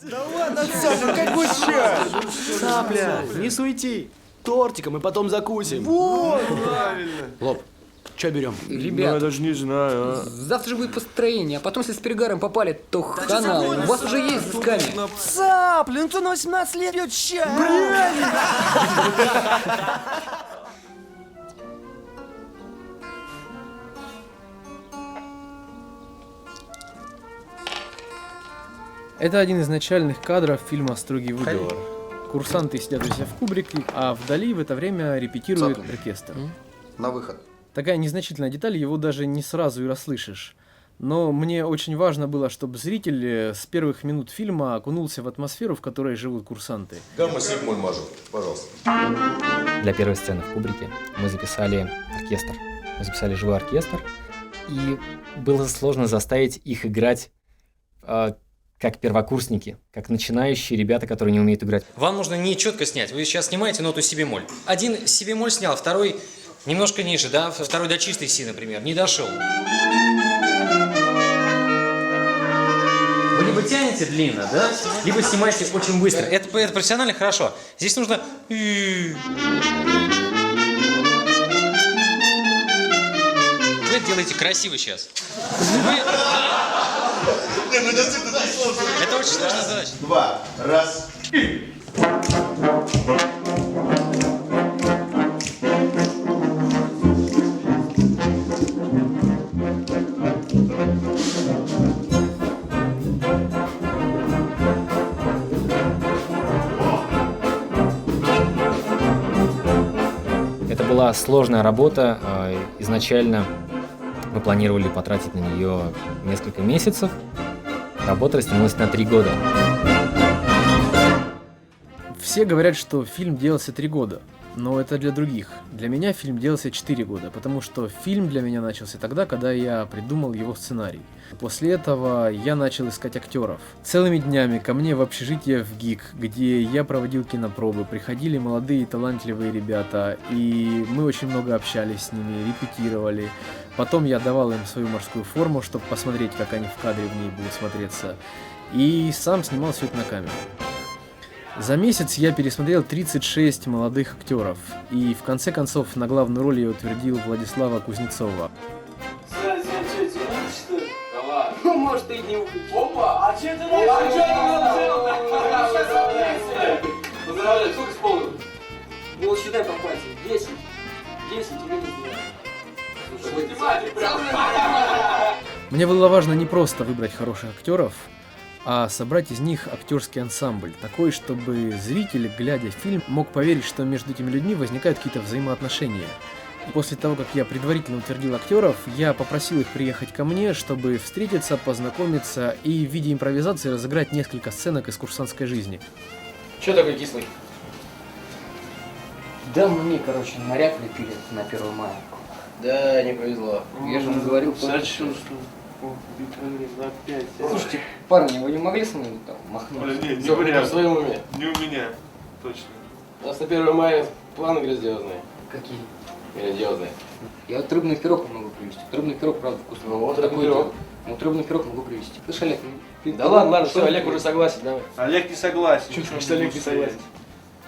Да ладно, Цапля, какой чай? Цапля, не суети. Тортиком и потом закусим. Вот, правильно. Лоб, что берем? Ребят, Я даже не знаю, а. завтра же будет построение, а потом, если с перегаром попали, то хана. У вас уже есть взыскание. Цапля, ну кто на 18 лет пьет чай? Это один из начальных кадров фильма «Строгий выговор». Курсанты сидят у себя в кубрике, а вдали в это время репетирует оркестр. На выход. Такая незначительная деталь, его даже не сразу и расслышишь. Но мне очень важно было, чтобы зритель с первых минут фильма окунулся в атмосферу, в которой живут курсанты. Гамма седьмой мажор, пожалуйста. Для первой сцены в кубрике мы записали оркестр. Мы записали живой оркестр, и было сложно заставить их играть как первокурсники, как начинающие ребята, которые не умеют играть. Вам нужно не четко снять. Вы сейчас снимаете ноту си бемоль. Один си бемоль снял, второй немножко ниже, да? Второй до чистой си, например, не дошел. Вы либо тянете длинно, да? Либо снимаете очень быстро. Это профессионально хорошо. Здесь нужно... Вы это делаете красиво сейчас. Это очень сложная задача. 2, раз. Это была сложная работа. Изначально мы планировали потратить на нее несколько месяцев. Работа растянулась на 3 года. Все говорят, что фильм делался 3 года, но это для других. Для меня фильм делался 4 года, потому что фильм для меня начался тогда, когда я придумал его сценарий. После этого я начал искать актеров. Целыми днями ко мне в общежитие в ГИК, где я проводил кинопробы, приходили молодые талантливые ребята, и мы очень много общались с ними, репетировали. Потом я давал им свою морскую форму, чтобы посмотреть, как они в кадре в ней будут смотреться, и сам снимал все это на камеру. За месяц я пересмотрел 36 молодых актеров, и в конце концов на главную роль я утвердил Владислава Кузнецова. Ну, может, и не увидишь. Опа! А че ты Поздравляю, сколько исполнилось? Ну, считай по пальцам. 10. 10 тебе не знаю. Мне было важно не просто выбрать хороших актеров, а собрать из них актерский ансамбль, такой, чтобы зритель, глядя фильм, мог поверить, что между этими людьми возникают какие-то взаимоотношения. И после того, как я предварительно утвердил актеров, я попросил их приехать ко мне, чтобы встретиться, познакомиться и в виде импровизации разыграть несколько сценок из курсантской жизни. Че такой кислый? Да мне, короче, моряк лепили на 1 мая. Да, не повезло. Я же вам говорил, Сочувствую. Слушайте, парни, вы не могли со мной там махнуть? Не у меня, в своем уме. Не у меня, точно. У нас на 1 мая планы грандиозные. Какие? Грандиозные. Я вот рыбный пирог могу привезти. Рыбный пирог, правда, вкусный. Ну вот, Такой рыбный пирог. делаю. Вот рыбный пирог могу привезти. Слышь, Олег, Да ладно, все, Олег уже согласен, давай. Олег не согласен. Чё значит Олег не согласен?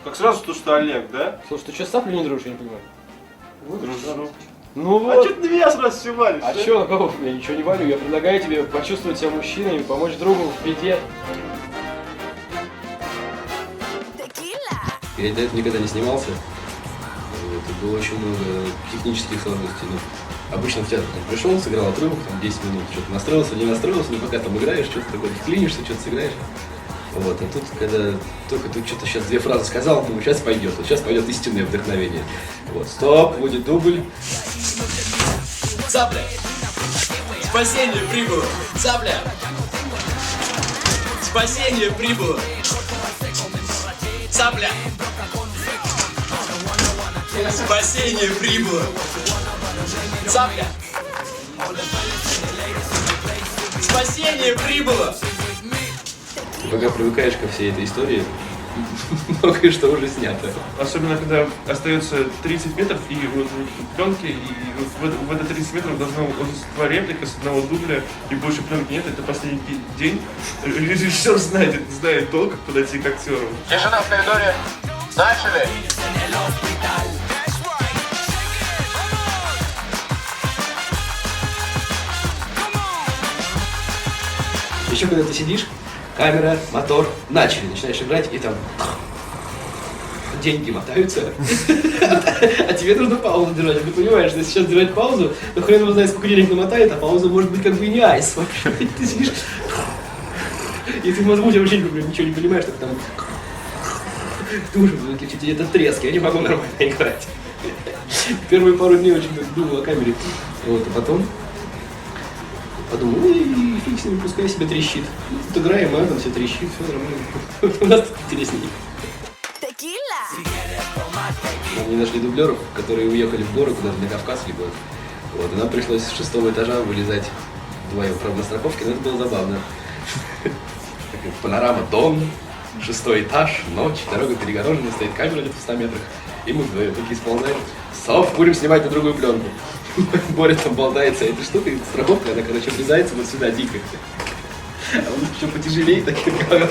Как сразу то, что Олег, да? Слушай, ты что, с Саплей не дружишь, я не понимаю? Дружу. Ну А вот. что ты на меня сразу все валишь? А чё, на кого? Я ничего не валю, я предлагаю тебе почувствовать себя мужчиной и помочь другу в беде. Я до этого никогда не снимался. Это было очень много технических сложностей. Ну, обычно в театр пришел, сыграл отрывок, там 10 минут, что-то настроился, не настроился, но пока там играешь, что-то такое, вклинишься, что-то сыграешь. Вот, а тут, когда только ты что-то сейчас 2 фразы сказал, думаю, сейчас пойдет, вот сейчас пойдет истинное вдохновение. Вот, стоп, будет дубль. Цапля! Спасение прибыло! Цапля! Спасение прибыло! Цапля! Спасение прибыло! Цапля! Спасение прибыло! Когда привыкаешь ко всей этой истории, многое что уже снято. Особенно, когда остается 30 метров, и вот в пленке, и вот в это 30 метров должна вот два реплика с одного дубля, и больше пленки нет, это последний день. Режиссер знает то, как подойти к актеру. Тишина в коридоре. Начали. Еще когда ты сидишь, камера, мотор, начали, начинаешь играть, и там деньги мотаются, а тебе нужно паузу держать. Ты понимаешь, что сейчас держать паузу, но хрен его знает, сколько денег намотает, а пауза может быть как бы и не айс вообще. Ты сидишь, и ты в мозгу вообще ничего не понимаешь, так там должен выключить этот треск, я не могу нормально играть. Первые пару дней очень думал о камере, вот, а потом подумал, ой, фиг с ним, пускай себе трещит. Тут играем, а там все трещит, все нормально. У нас тут интереснее. Нам не нашли дублеров, которые уехали в горы куда-то на Кавказ, либо. Вот, и нам пришлось с 6-го этажа вылезать вдвоем, правда, на страховке, но это было забавно. Панорама Дон, 6-й этаж, ночь, дорога перегорожена, стоит камера где-то в 100 метрах, и мы вдвоем такие сползаем. Сов, будем снимать на другую пленку. Боря там болтается, эта штука, страховка, она, короче, врезается вот сюда дико. А он еще потяжелее, так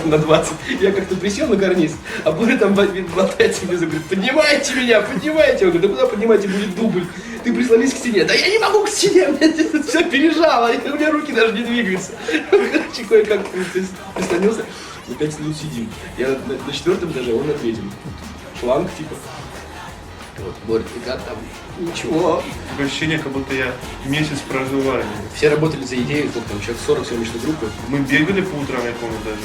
на 20. Я как-то присел на карниз, а Боря там болтается внизу, говорит, поднимайте меня, поднимайте. Он говорит, да куда поднимайте, будет дубль. Ты прислонись к стене. Да я не могу к стене, мне все пережало, у меня руки даже не двигаются. Короче, кое-как прислонился, и 5 минут сидим. Я на 4-м этаже, он на 3-м. Шланг типа. Вот, Боря, ты как там? Ничего. Такое ощущение, как будто я месяц проживаю. Все работали за идею, сколько там, человек 40 съемочной группы. Мы бегали по утрам, я помню даже.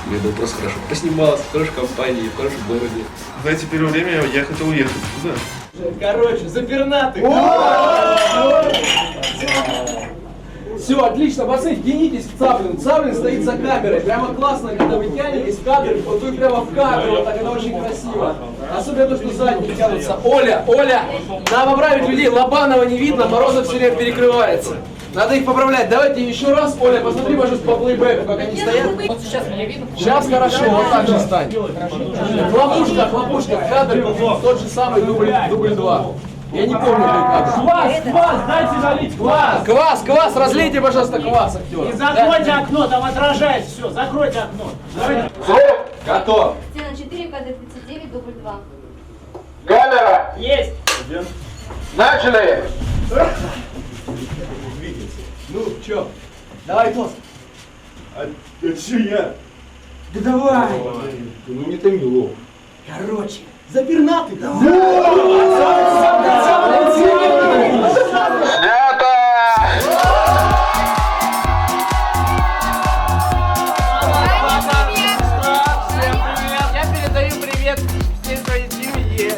Мне было просто хорошо. Поснимался в хорошей компании, в хорошем городе. Знаете, первое время я хотел уехать туда. Короче, запернатый. Все, отлично, пацаны, тянитесь к Цаплину. Цаплин стоит за камерой. Прямо классно, когда вы тянетесь в кадр, вот вы прямо в кадр, вот так, это очень красиво. Особенно то, что задние тянутся. Оля, надо поправить людей, Лобанова не видно, Морозов все время перекрывается. Надо их поправлять. Давайте еще раз, Оля, посмотри, пожалуйста, по плейбеку, как они стоят. Вот сейчас меня видно. Сейчас хорошо, вот так же стань. Хлопушка, в кадре тот же самый дубль 2. Я не помню, какой кадр. Квас, дайте залить квас. Квас, разлейте, пожалуйста, квас, актера. И закройте окно, там отражается все, закройте окно. Все, готов. Сцена 4, кадр 39, дубль 2. Камера, Есть. начали. Ну, чё? Давай, Тос. А чё я? Да давай. Ну не томило. Короче, запернатый. Я передаю привет всей своей семье.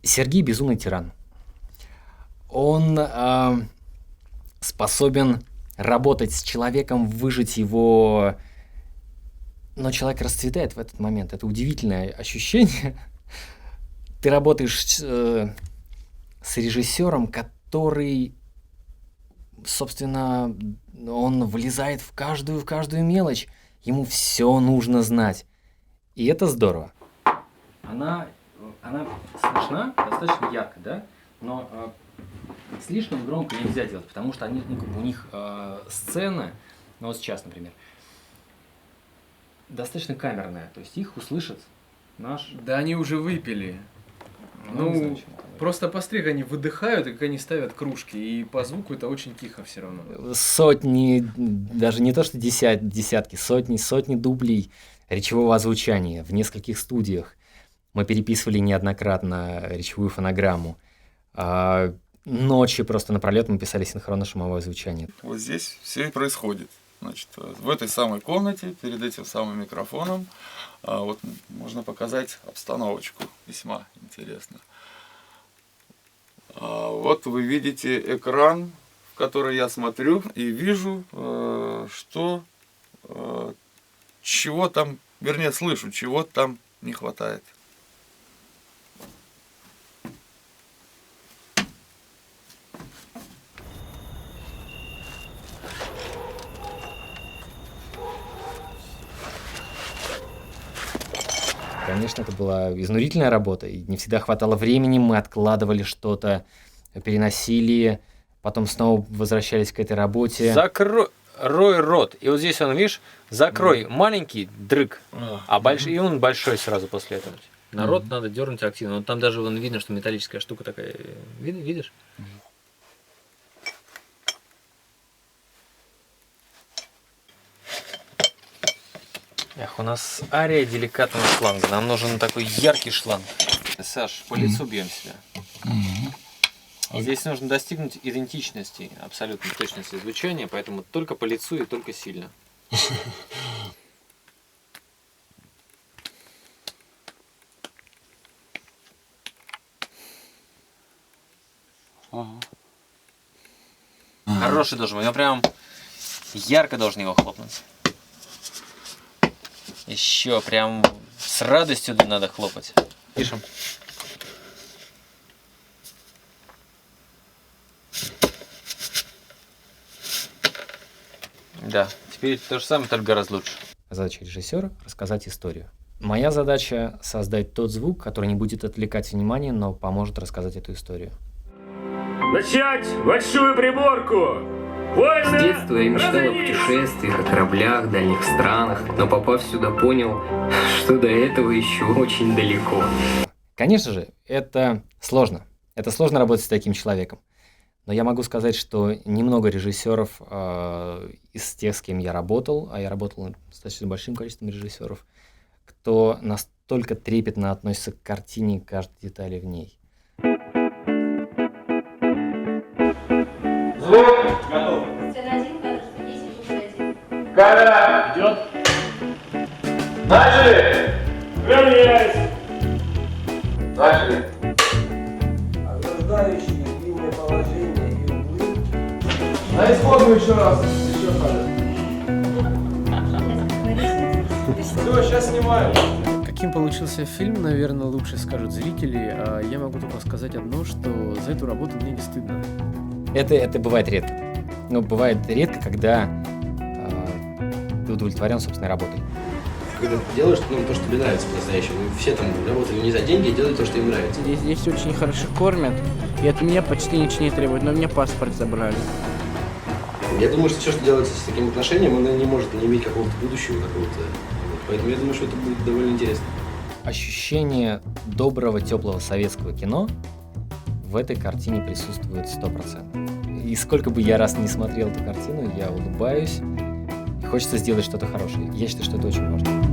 Сергей безумный тиран. Он способен работать с человеком, выжить его, но человек расцветает в этот момент. Это удивительное ощущение. Ты работаешь с режиссером, который, собственно, он влезает в каждую мелочь. Ему все нужно знать. И это здорово. Она слышна достаточно ярко, да? Но слишком громко нельзя делать, потому что они, у них сцена, ну вот сейчас, например, достаточно камерная, то есть их услышит наш... Да они уже выпили. Ну, просто посмотри, они выдыхают, и как они ставят кружки, и по звуку это очень тихо все равно. Сотни, даже не то что десятки, сотни дублей речевого озвучания в нескольких студиях. Мы переписывали неоднократно речевую фонограмму. Ночи просто напролет мы писали синхронно-шумовое звучание. Вот здесь все и происходит. Значит, в этой самой комнате, перед этим самым микрофоном, вот можно показать обстановочку весьма интересно. Вот вы видите экран, в который я смотрю, и вижу, что чего там, вернее, слышу, чего там не хватает. Конечно, это была изнурительная работа, и не всегда хватало времени, мы откладывали что-то, переносили, потом снова возвращались к этой работе. Закрой рот. И вот здесь он, видишь, закрой маленький дрыг, и он большой сразу после этого. На рот надо дернуть активно. Там даже видно, что металлическая штука такая. Видишь? Эх, у нас ария деликатного шланга. Нам нужен такой яркий шланг. Саш, по лицу бьем себя. Здесь нужно достигнуть идентичности, абсолютной точности звучания, поэтому только по лицу и только сильно. Хороший должен быть, он прям ярко должен его хлопнуть. Еще прям с радостью надо хлопать. Пишем. Да, теперь то же самое, только гораздо лучше. Задача режиссера — рассказать историю. Моя задача — создать тот звук, который не будет отвлекать внимание, но поможет рассказать эту историю. Начать большую приборку! С детства я мечтал о путешествиях, о кораблях, дальних странах, но попав сюда, понял, что до этого еще очень далеко. Конечно же, это сложно. Это сложно работать с таким человеком. Но я могу сказать, что немного режиссеров из тех, с кем я работал, а я работал с достаточно большим количеством режиссеров, кто настолько трепетно относится к картине, к каждой детали в ней. Звук готов. Сцена 1, кадр 110, дубль 1. Камера идет. Начали! Проверяйся! Начали. Ограждающие длинное положение и углы. На исходную еще раз. Еще кадр. Все, сейчас снимаю. Каким получился фильм, наверное, лучше скажут зрители, а я могу только сказать одно, что за эту работу мне не стыдно. Это бывает редко. Но бывает редко, когда ты удовлетворен собственной работой. Когда ты делаешь то, что тебе нравится по-настоящему. Все там работали не за деньги, делают то, что им нравится. Здесь очень хорошо кормят, и от меня почти ничего не требуют, но мне паспорт забрали. Я думаю, что все, что делается с таким отношением, оно не может не иметь какого-то будущего, какого-то. Поэтому я думаю, что это будет довольно интересно. Ощущение доброго, теплого советского кино в этой картине присутствует 100%. И сколько бы я раз не смотрел эту картину, я улыбаюсь, и хочется сделать что-то хорошее. Я считаю, что это очень важно.